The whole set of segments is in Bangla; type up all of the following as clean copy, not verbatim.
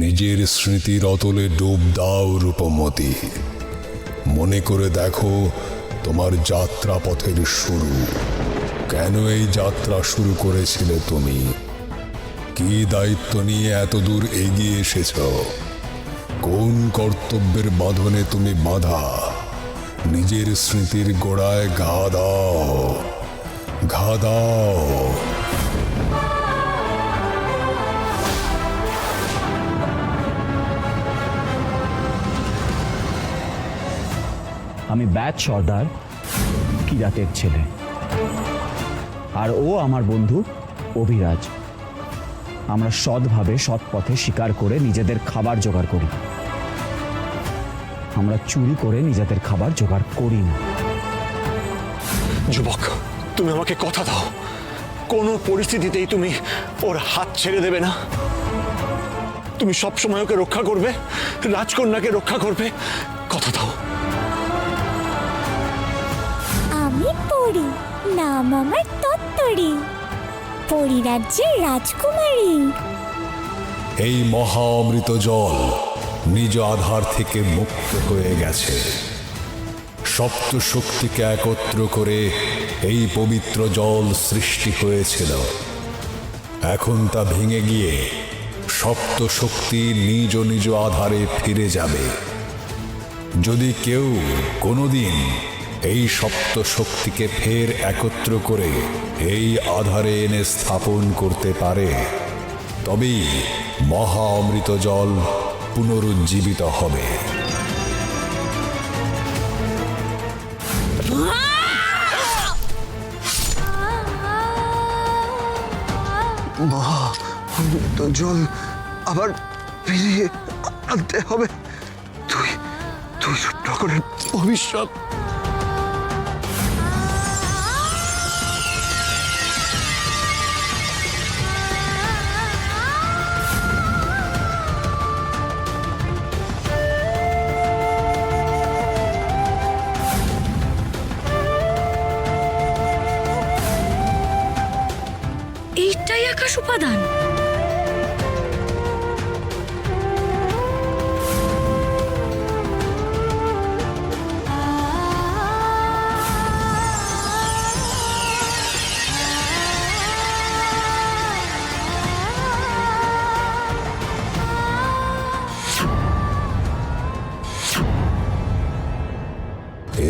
নিজের স্মৃতির অতলে ডুব দাও রূপমতি। মনে করে দেখো তোমার যাত্রা পথের শুরু। কেন এই যাত্রা শুরু করেছিলে তুমি? কি দায়িত্ব নিয়ে এত দূর এগিয়ে এসেছ? কোন কর্তব্যের বাঁধনে তুমি বাঁধা? নিজের স্মৃতির গোড়ায় ঘা দাও, ঘা দাও। আমি ব্যাচ সর্দার কিরাতের ছেলে, আর ও আমার বন্ধু অভিরাজ। আমরা সৎভাবে সৎ পথে শিকার করে নিজেদের খাবার জোগাড় করি। আমরা চুরি করে নিজেদের খাবার জোগাড় করি না। যুবক, তুমি আমাকে কথা দাও, কোনো পরিস্থিতিতেই তুমি ওর হাত ছেড়ে দেবে না। তুমি সবসময় ওকে রক্ষা করবে, রাজকন্যাকে রক্ষা করবে, কথা দাও। আমি পড়ি, নাম আমার তত্তরি, পরিরাজ্যের রাজকুমারী। এই মহা অমৃত জল নিজ আধার থেকে মুক্ত হয়ে গেছে। সপ্ত শক্তিকে একত্র করে এই পবিত্র জল সৃষ্টি হয়েছিল। এখন তা ভেঙে গিয়ে সপ্ত শক্তি নিজ নিজ আধারে ফিরে যাবে। যদি কেউ কোনোদিন এই সপ্ত শক্তিকে ফের একত্র করে এই আধারে এনে স্থাপন করতে পারে, তবেই মহা অমৃত জল পুনরুজ্জীবিত হবে। মহা অমৃত জল আবার ফিরিয়ে আনতে হবে। তুই তুই রূপনগরের ভবিষ্যৎ। এইটাই আকাশ উপাদান।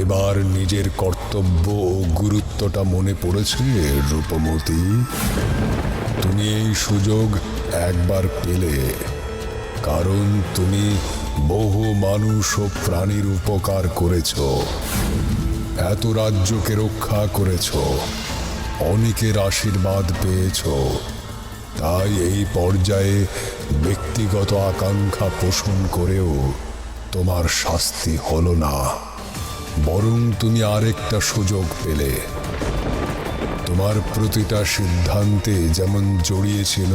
এবার নিজের কর্তব্য ও গুরুত্বটা মনে পড়েছে রূপমতি? তুমি এই সুযোগ একবার পেলে, কারণ তুমি বহু মানুষ ও প্রাণীর উপকার করেছ, এত রাজ্যকে রক্ষা করেছ, অনেকের আশীর্বাদ পেয়েছ। তাই এই পর্যায়ে ব্যক্তিগত আকাঙ্ক্ষা পোষণ করেও তোমার শাস্তি হলো না, বরং তুমি আরেকটা সুযোগ পেলে। তোমার প্রতিটা সিদ্ধান্তে যেমন জড়িয়েছিল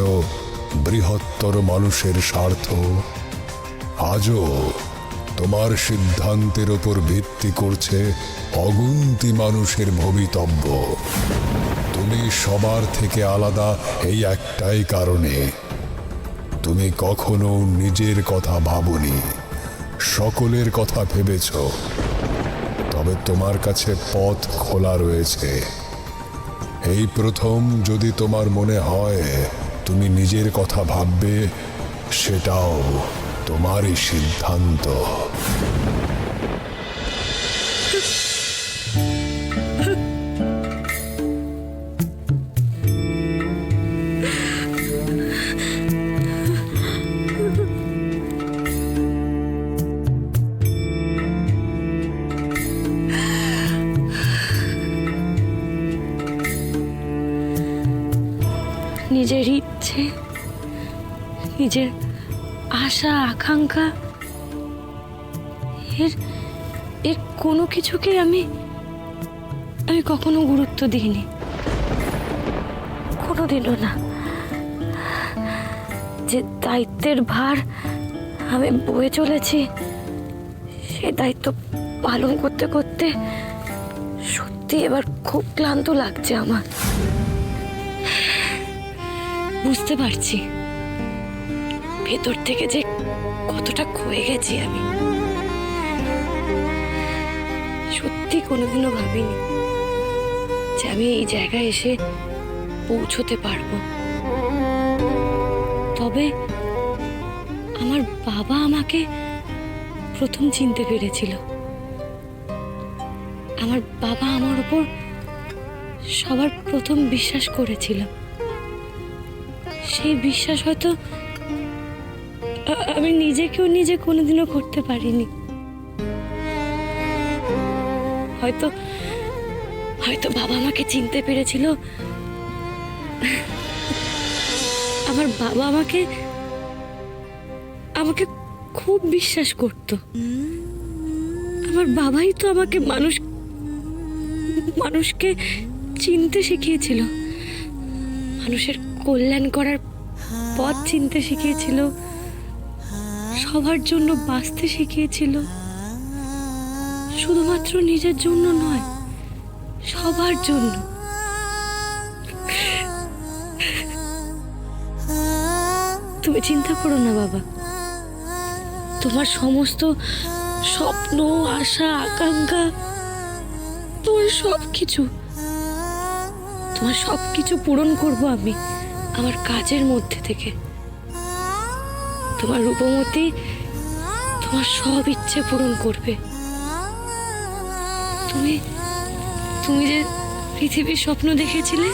বৃহত্তর মানুষের স্বার্থ, আজও তোমার সিদ্ধান্তের ওপর ভিত্তি করছে অগুন্তি মানুষের ভবিতব্য। তুমি সবার থেকে আলাদা এই একটাই কারণে, তুমি কখনো নিজের কথা ভাবনি, সকলের কথা ভেবেছ। তবে তোমার কাছে পথ খোলা রয়েছে। এই প্রথম যদি তোমার মনে হয় তুমি নিজের কথা ভাববে, সেটাও তোমারই সিদ্ধান্ত। নিজের ইচ্ছে, নিজের আশা আকাঙ্ক্ষা, এর কোনো কিছুকে আমি কখনো গুরুত্ব দিইনি, কোনোদিনও না। যে দায়িত্বের ভার আমি বয়ে চলেছি, সে দায়িত্ব পালন করতে করতে সত্যি এবার খুব ক্লান্ত লাগছে আমার। বুঝতে পারছি ভেতর থেকে যে কতটা ক্ষয়ে গেছি আমি, সত্যি কোনোদিনও ভাবিনি যে আমি এই জায়গায় এসে পৌঁছতে পারবো। তবে আমার বাবা আমাকে প্রথম চিনতে পেরেছিল। আমার বাবা আমার উপর সবার প্রথম বিশ্বাস করেছিল। সেই বিশ্বাস হয়তো আমি নিজেকেও নিজে কোনোদিনও করতে পারিনি। হয়তো হয়তো বাবা আমাকে চিনতে পেরেছিল। আমার বাবা আমাকে আমাকে খুব বিশ্বাস করত। আমার বাবাই তো আমাকে মানুষকে চিনতে শিখিয়েছিল, মানুষের কল্যাণ করার পথ চিনতে শিখিয়েছিল, সবার জন্য বাঁচতে শিখিয়েছিল। শুধুমাত্র নিজের জন্য নয়, সবার জন্য। তুমি চিন্তা করো না বাবা, তোমার সমস্ত স্বপ্ন, আশা, আকাঙ্ক্ষা, তোমার সবকিছু পূরণ করব আমি আমার কাজের মধ্যে থেকে। তোমার রূপমতি তোমার সব ইচ্ছে পূরণ করবে। তুমি যে পৃথিবীর স্বপ্ন দেখেছিলে,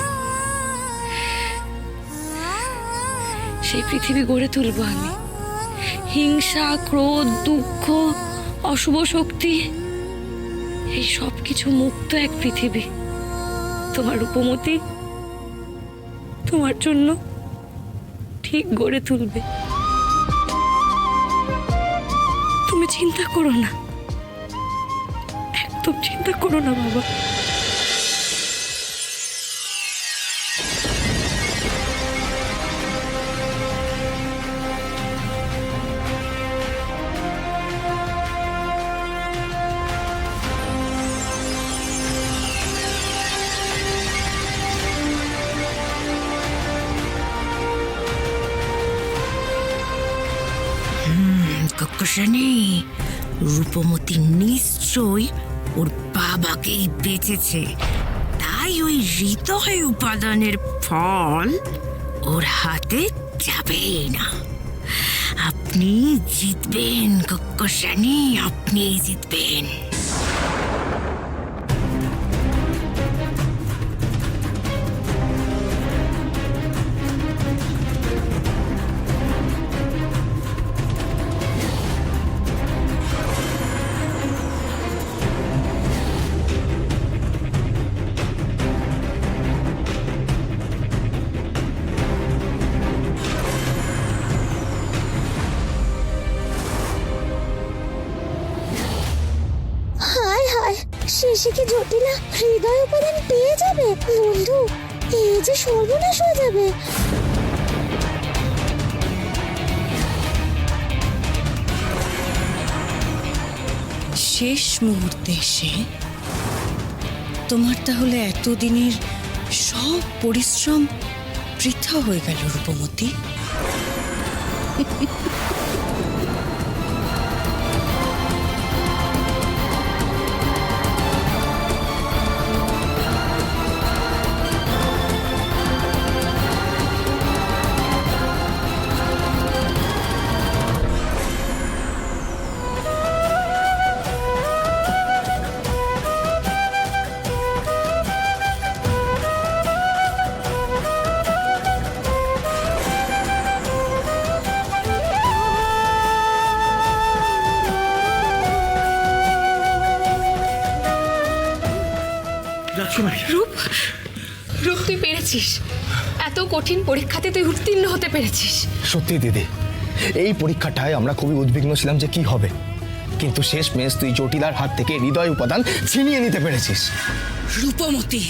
সেই পৃথিবী গড়ে তুলবো আমি। হিংসা, ক্রোধ, দুঃখ, অশুভ শক্তি, এই সব কিছু মুক্ত এক পৃথিবী তোমার রূপমতি তোমার জন্য ঠিক গড়ে তুলবে। তুমি চিন্তা করো না, একদম চিন্তা করো না বাবা। কক্ষসানি, রূপমতি নিশ্চয়ই ওর বাবাকেই বেঁচেছে, তাই ওই হৃদয় উপাদানের ফল ওর হাতে যাবেই না। আপনি জিতবেন কক্ষসানি, আপনি জিতবেন। হায় হায়, শেষে কি জটিলা হৃদয় উপাদান পেয়ে যাবে? বন্ধু, এই যে সর্বনাশ হয়ে যাবে। শেষ মুহূর্তে এসে তোমার তাহলে এতদিনের সব পরিশ্রম বৃথা হয়ে গেল রূপমতি। রূপ, তুই পেরেছিস। এত কঠিন পরীক্ষাতে তুই উত্তীর্ণ হতে পেরেছিস। সত্যি দিদি, এই পরীক্ষাটায় আমরা খুবই উদ্বিগ্ন ছিলাম যে কি হবে, কিন্তু শেষমেশ তুই জটিলার হাত থেকে হৃদয় উপাদান ছিনিয়ে নিতে পেরেছিস। রূপমতি,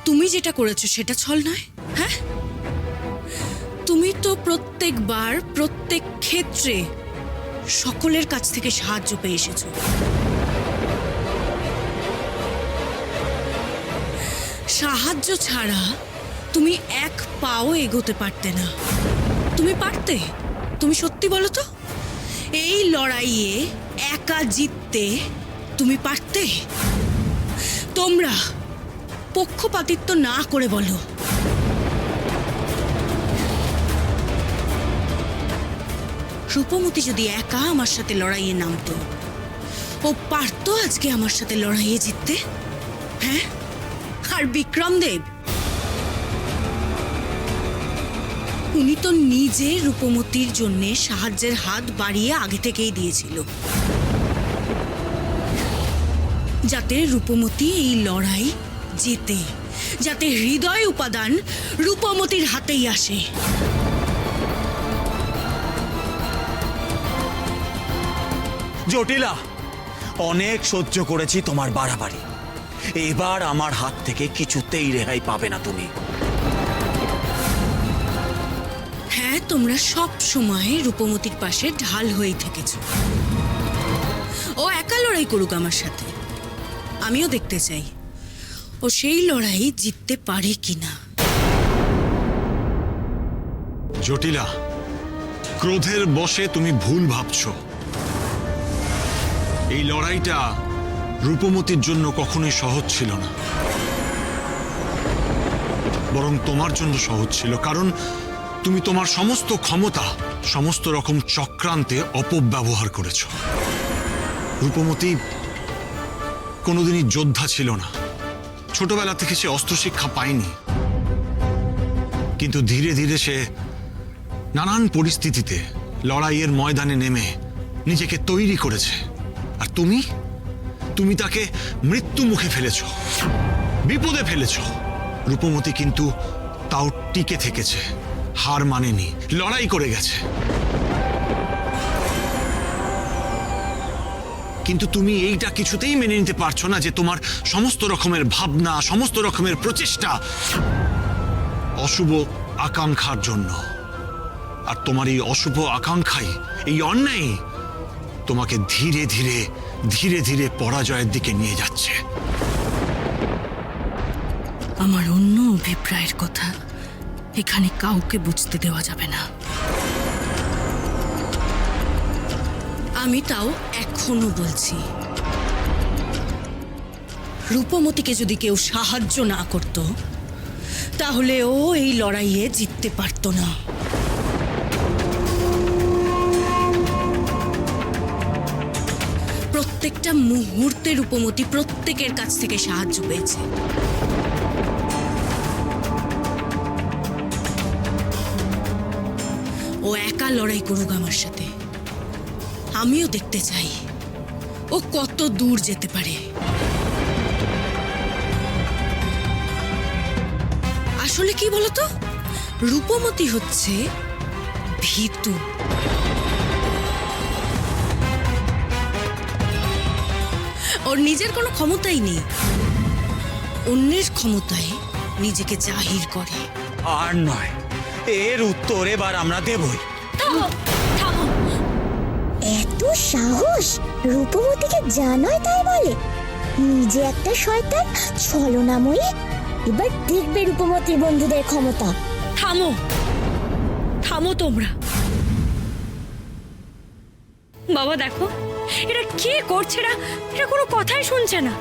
তুমি যেটা করেছো সেটা ছল নয়, হ্যাঁ? তুমি তো প্রত্যেকবার প্রত্যেক ক্ষেত্রে সকলের কাছ থেকে সাহায্য পেয়ে এসেছো। সাহায্য ছাড়া তুমি এক পাও এগোতে পারতে না। তুমি পারতে? তুমি সত্যি বলো তো, এই লড়াইয়ে একা জিততে তুমি পারতে? তোমরা পক্ষপাতিত্ব না করে বলো। রূপমতি যদি একা আমার সাথে লড়াইয়ে নামতো, ও পারতো আজকে আমার সাথে লড়াইয়ে জিততে? হ্যাঁ? আর বিক্রম দেব, উনি তো নিজে রূপমতির জন্য সাহায্যের হাত বাড়িয়ে আগে থেকেই দিয়েছিল, যাতে রূপমতি এই লড়াই জেতে, যাতে হৃদয় উপাদান রূপমতির হাতেই আসে। জটিলা, অনেক সহ্য করেছি তোমার বাড়াবাড়ি। এবার আমার হাত থেকে কিছুতেই রেহাই পাবে না তুমি। হ্যাঁ, তোমরা সব সময় রূপমতির পাশে ঢাল হয়ে থেকেছো। ও একা লড়াই করুক আমার সাথে, আমিও দেখতে চাই ও সেই লড়াই জিততে পারে কিনা। জটিলা, ক্রোধের বশে তুমি ভুল ভাবছো। এই লড়াইটা রূপমতির জন্য কখনোই সহজ ছিল না, বরং তোমার জন্য সহজ ছিল, কারণ তুমি তোমার সমস্ত ক্ষমতা সমস্ত রকম চক্রান্তে অপব্যবহার করেছ। রূপমতি কোনোদিনই যোদ্ধা ছিল না, ছোটবেলা থেকে সে অস্ত্র শিক্ষা পায়নি, কিন্তু ধীরে ধীরে সে নানান পরিস্থিতিতে লড়াইয়ের ময়দানে নেমে নিজেকে তৈরি করেছে। আর তুমি তাকে মৃত্যু মুখে ফেলেছ, বিপদে ফেলেছ। রূপমতি কিন্তু তাও টিকে থেকেছে, হার মানেনি, লড়াই করে গেছে। কিন্তু তুমি এইটা কিছুতেই মেনে নিতে পারছো না যে তোমার সমস্ত রকমের ভাবনা, সমস্ত রকমের প্রচেষ্টা অশুভ আকাঙ্ক্ষার জন্য। আর তোমার এই অশুভ আকাঙ্ক্ষাই, এই অন্যায় তোমাকে ধীরে ধীরে ধীরে ধীরে পরাজয়ের দিকে নিয়ে যাচ্ছে। আমার অন্য অভিপ্রায়ের কথা এখানে কাউকে বুঝতে দেওয়া যাবে না। আমি তাও এখনো বলছি, রূপমতিকে যদি কেউ সাহায্য না করত, তাহলে ও এই লড়াইয়ে জিততে পারত না। প্রত্যেকটা মুহূর্তে রূপমতি প্রত্যেকের কাছ থেকে সাহায্য পেয়েছে। ও একা লড়াই করুক আমার সাথে, আমিও দেখতে চাই ও কত দূর যেতে পারে। আসলে কি বলতো, রূপমতি হচ্ছে ভীতু। ওর নিজের কোনো ক্ষমতাই নেই, অন্যের ক্ষমতায় নিজেকে জাহির করে। আর নয়, এর উত্তর এবার আমরা দেবই। এত সাহস রূপমতিকে জানায় তাই বলে? নিজে একটা শয়তান, ছলনাময়ী। এবার দেখবে রূপমতির বন্ধুদের ক্ষমতা। থামো থামো তোমরা। বাবা দেখো, এটা কি করছে? এটা কোনো কথাই শুনছে না।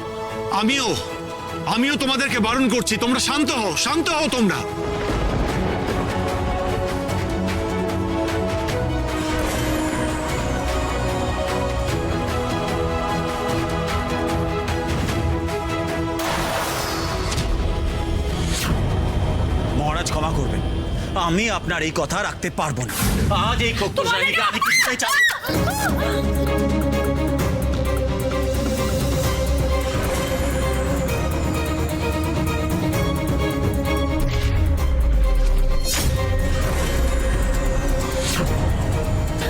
আমিও তোমাদেরকে বারণ করছি, তোমরা শান্ত হও, শান্ত হও তোমরা। মহারাজ ক্ষমা করবেন, আমি আপনার এই কথা রাখতে পারবো না। আজ এই খপ্পরশালীকে আমি কিছুতেই চাই।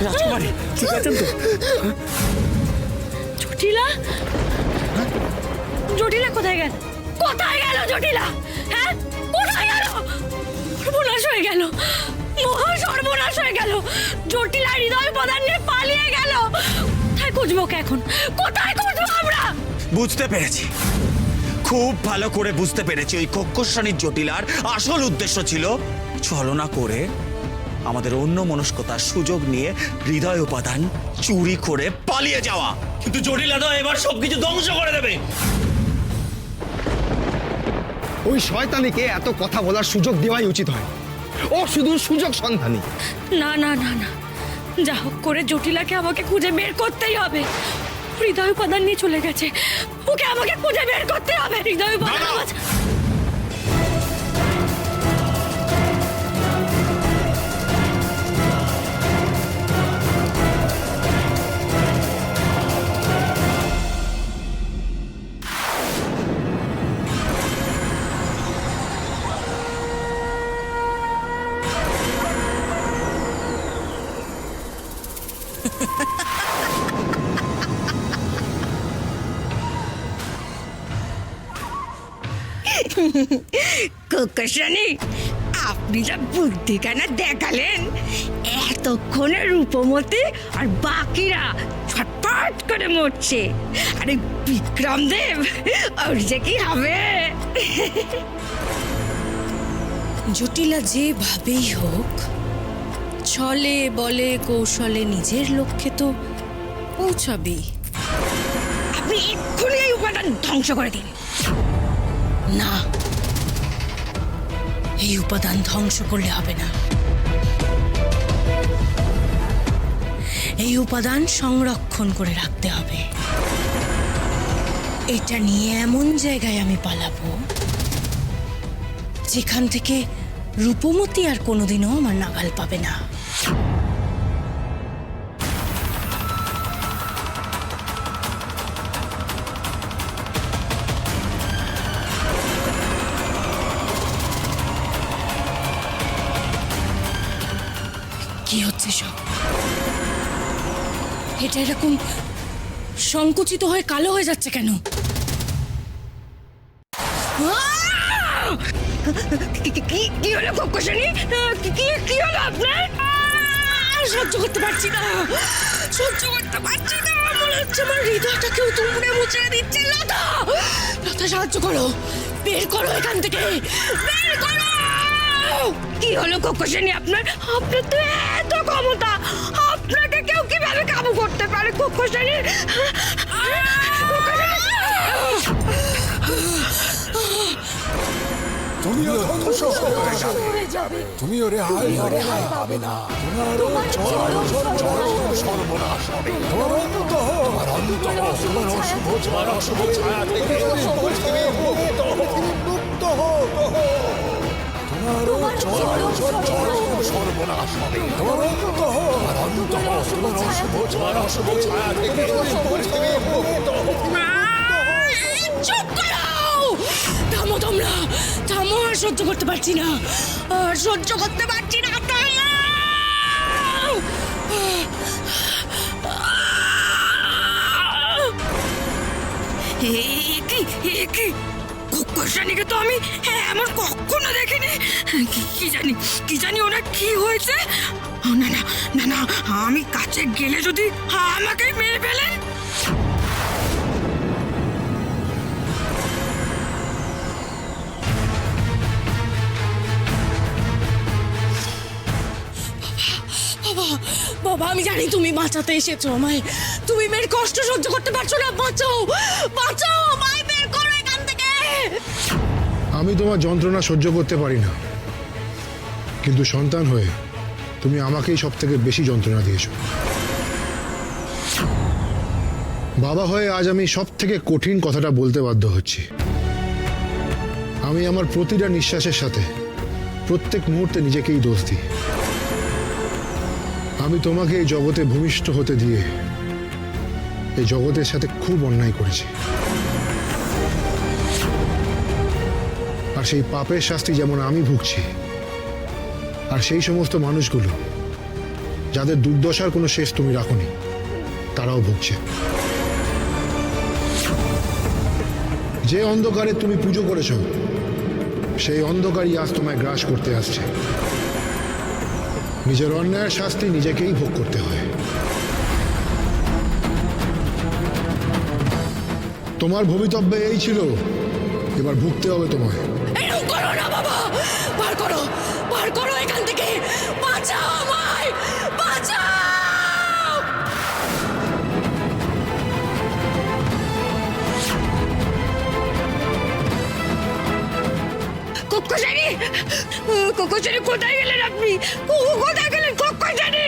রাজকুমারী ঠিক আছেন তো? জটিলা, জটিলা কোথায় গেল? কোথায় গেল জটিলা? হ্যাঁ, কোথায় গেল? সর্বনাশ হয়ে গেল, মহা সর্বনাশ হয়ে গেল। জটিলা হৃদয় প্রদান নিয়ে পালিয়ে গেল। কোথায় খুঁজবো ওকে এখন? কোথায় খুঁজবো আমরা? বুঝতে পেরেছি, খুব ভালো করে বুঝতে পেরেছি। ওই কক্ষস্বামীর জটিলার আসল উদ্দেশ্য ছিল ছলনা করে আমাদের অন্য মনস্কতার সুযোগ নিয়ে হৃদয় উপাদান চুরি করে পালিয়ে যাওয়া। কিন্তু জটিলা তো এবার সবকিছু ধ্বংস করে দেবে। ওই শয়তানিকে এত কথা বলার সুযোগ দেওয়াই উচিত হয়। ও শুধু সুযোগ সন্ধানী। না না না না, যা হোক করে জটিলাকে আমাকে খুঁজে বের করতেই হবে। হৃদয় উপাদান নিয়ে চলে গেছে, ওকে আমাকে খুঁজে বের করতে হবে। হৃদয় উপাদান কক্ষস্বামী, আপনি যা বুদ্ধি কেন দেখালেন, এতক্ষণে রূপমতি আর বাকিরা ছটফট করে মরছে। আরে বিক্রম দেব, ওর যে কি হবে? জটিলা যেভাবেই হোক, ছলে বলে কৌশলে নিজের লক্ষ্যে তো পৌঁছাবেই। আপনি এক্ষুনি এই উপাদান ধ্বংস করে দিন। না, এই উপাদান ধ্বংস করলে হবে না। এই উপাদান সংরক্ষণ করে রাখতে হবে। এটা নিয়ে এমন জায়গায় আমি পালাবো যেখান থেকে রূপমতি আর কোনোদিনও আমার নাগাল পাবে না। কি হচ্ছে সব? এটা এরকম সংকুচিত হয়ে কালো হয়ে যাচ্ছে কেন? কি হলো কক্ষস্বামী? কি হলো আপনার? সহ্য করতে পারছি না, সহ্য করতে পারছি না। মনে হচ্ছে আমার হৃদয়টা কেউ তুমড়ে মুচড়ে দিচ্ছে। লতা, লতা, সাহায্য করো, বের করো এখান থেকে, বের করো। কি হলো কক্ষস্বামী আপনার? আপনার তো এত ক্ষমতা, আপনাকে কেউ কিভাবে কাবু করতে পারে কক্ষস্বামী? তুমিও রেহাই পাবে না। তোমার চরম সর্বনাশ হবে। তোমার অন্ত তোমার অশুভ ছায়া থেকে মুক্ত হও। তোমার চরম সর্বনাশ হবে। তোমার অন্ত তোমার অশুভ ছায়া থেকে মুক্ত হও। চুপ করো! থামো তোমরা, থামো। আর সহ্য করতে পারছি না, আর সহ্য করতে পারছি না। কক্ষস্বামীকে তো আমি এমন কখনো দেখিনি। কি জানি ওনার কি হয়েছে। না না না না, আমি কাছে গেলে যদি আমাকে মেরে ফেলেন। বাবা, বাবা, আমি জানি তুমি বাঁচাতে এসেছো আমায়। তুমি মেয়ের কষ্ট সহ্য করতে পারছো না। বাঁচাও, বাঁচাও আমায়, বের করো এখান থেকে। আমি তোমার যন্ত্রণা সহ্য করতে পারি না, কিন্তু সন্তান হয়ে তুমি আমাকেই সব থেকে বেশি যন্ত্রণা দিয়েছো। বাবা হয়ে আজ আমি সব থেকে কঠিন কথাটা বলতে বাধ্য হচ্ছি। আমি আমার প্রতিটা নিঃশ্বাসের সাথে প্রত্যেক মুহূর্তে নিজেকেই দোষ দিই। আমি তোমাকে এই জগতে ভূমিষ্ঠ হতে দিয়ে এই জগতের সাথে খুব অন্যায় করেছি, আর সেই পাপের শাস্তি যেমন আমি ভুগছি, আর সেই সমস্ত মানুষগুলো যাদের দুর্দশার কোনো শেষ তুমি রাখোনি তারাও ভুগছে। যে অন্ধকারে তুমি পুজো করেছ সেই অন্ধকারই আজ তোমায় গ্রাস করতে আসছে। নিজের অন্যায়ের শাস্তি নিজেকেই ভোগ করতে হয়। তোমার ভবিতব্যে এই ছিল, এবার ভুগতে হবে তোমায়। এরকম করো না বাবা, বার করো এখান থেকে, বাঁচাও আমায়, বাঁচাও। কোকোশানি কোথায় গেলেন আপনি? কোথায় গেলেন কোকোশানি?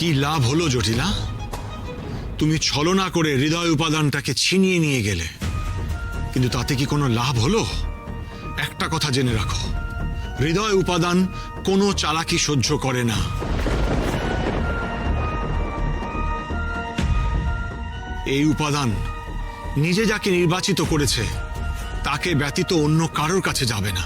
কি লাভ হলো জটিলা? তুমি ছলনা করে হৃদয় উপাদানটাকে ছিনিয়ে নিয়ে গেলে, কিন্তু তাতে কি কোনো লাভ হলো? একটা কথা জেনে রাখো, হৃদয় উপাদান কোনো চালাকি সহ্য করে না। এই উপাদান নিজে যাকে নির্বাচিত করেছে তাকে ব্যতীত অন্য কারোর কাছে যাবে না।